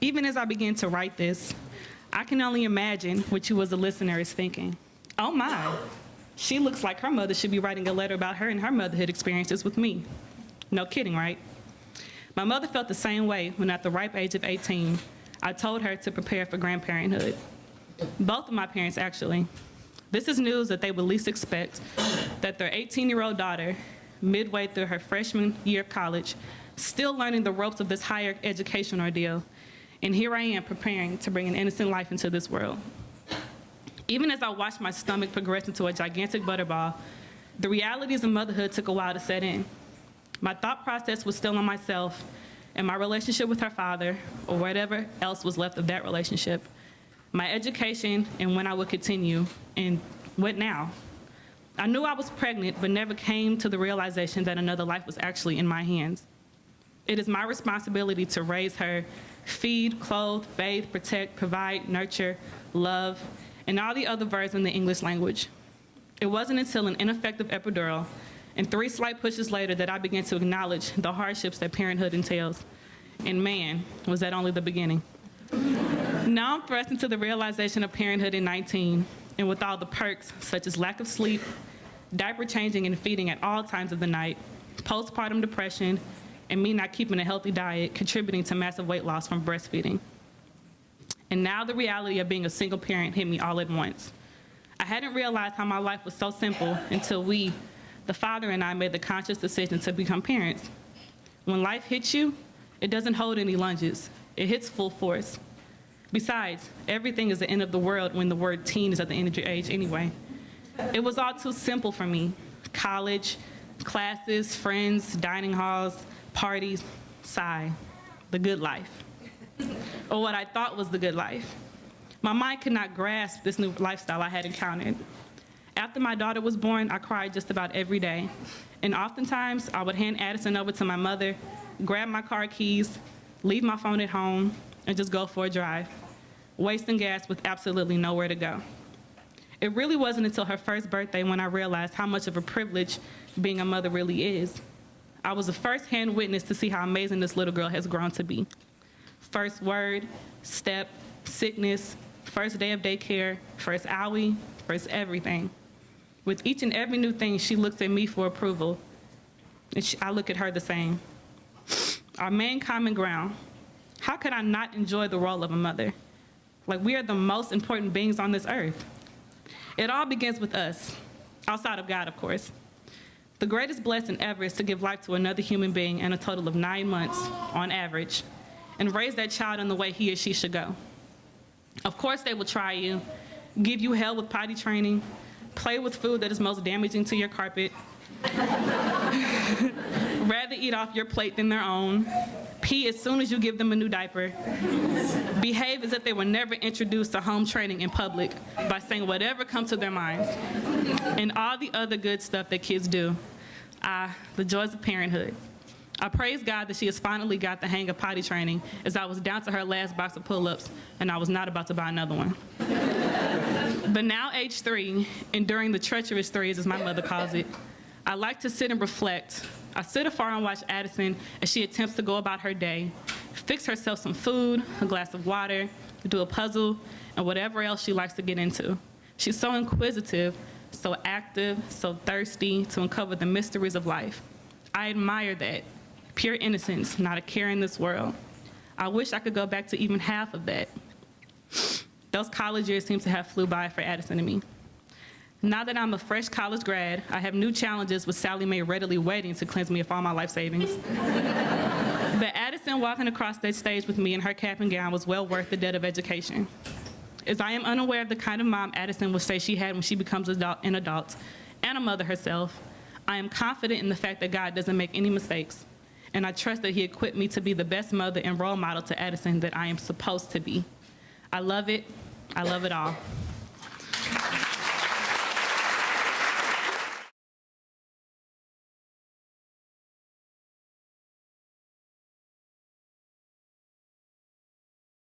Even as I begin to write this, I can only imagine what you as a listener is thinking. Oh my, she looks like her mother should be writing a letter about her and her motherhood experiences with me. No kidding, right? My mother felt the same way when at the ripe age of 18, I told her to prepare for grandparenthood. Both of my parents, actually. This is news that they would least expect, that their 18-year-old daughter, midway through her freshman year of college, still learning the ropes of this higher education ordeal, and here I am preparing to bring an innocent life into this world. Even as I watched my stomach progress into a gigantic butterball, the realities of motherhood took a while to set in. My thought process was still on myself and my relationship with her father, or whatever else was left of that relationship, my education and when I would continue, and what now? I knew I was pregnant, but never came to the realization that another life was actually in my hands. It is my responsibility to raise her, feed, clothe, bathe, protect, provide, nurture, love, and all the other verbs in the English language. It wasn't until an ineffective epidural and 3 slight pushes later that I began to acknowledge the hardships that parenthood entails. And man, was that only the beginning. Now I'm thrust into the realization of parenthood at 19, and with all the perks, such as lack of sleep, diaper changing and feeding at all times of the night, postpartum depression, and me not keeping a healthy diet, contributing to massive weight loss from breastfeeding. And now the reality of being a single parent hit me all at once. I hadn't realized how my life was so simple until we, the father and I, made the conscious decision to become parents. When life hits you, it doesn't hold any lunges. It hits full force. Besides, everything is the end of the world when the word teen is at the end of your age anyway. It was all too simple for me. College, classes, friends, dining halls, parties, sigh, the good life. Or what I thought was the good life. My mind could not grasp this new lifestyle I had encountered. After my daughter was born, I cried just about every day. And oftentimes, I would hand Addison over to my mother, grab my car keys, leave my phone at home, and just go for a drive, wasting gas with absolutely nowhere to go. It really wasn't until her first birthday when I realized how much of a privilege being a mother really is. I was a first-hand witness to see how amazing this little girl has grown to be. First word, step, sickness, first day of daycare, first owie, first everything. With each and every new thing, she looks at me for approval, and I look at her the same. Our main common ground. How could I not enjoy the role of a mother? Like, we are the most important beings on this earth. It all begins with us, outside of God, of course. The greatest blessing ever is to give life to another human being in a total of 9 months, on average, and raise that child in the way he or she should go. Of course they will try you, give you hell with potty training, play with food that is most damaging to your carpet, rather eat off your plate than their own, pee as soon as you give them a new diaper, behave as if they were never introduced to home training in public by saying whatever comes to their minds, and all the other good stuff that kids do. The joys of parenthood. I praise God that she has finally got the hang of potty training, as I was down to her last box of pull-ups and I was not about to buy another one. But now age 3, and during the treacherous 3s as my mother calls it, I like to sit and reflect. I sit afar and watch Addison as she attempts to go about her day, fix herself some food, a glass of water, do a puzzle, and whatever else she likes to get into. She's so inquisitive, so active, so thirsty to uncover the mysteries of life. I admire that. Pure innocence, not a care in this world. I wish I could go back to even half of that. Those college years seem to have flew by for Addison and me. Now that I'm a fresh college grad, I have new challenges with Sally Mae readily waiting to cleanse me of all my life savings. But Addison walking across that stage with me in her cap and gown was well worth the debt of education. As I am unaware of the kind of mom Addison will say she had when she becomes an adult and a mother herself, I am confident in the fact that God doesn't make any mistakes. And I trust that he equipped me to be the best mother and role model to Addison that I am supposed to be. I love it all.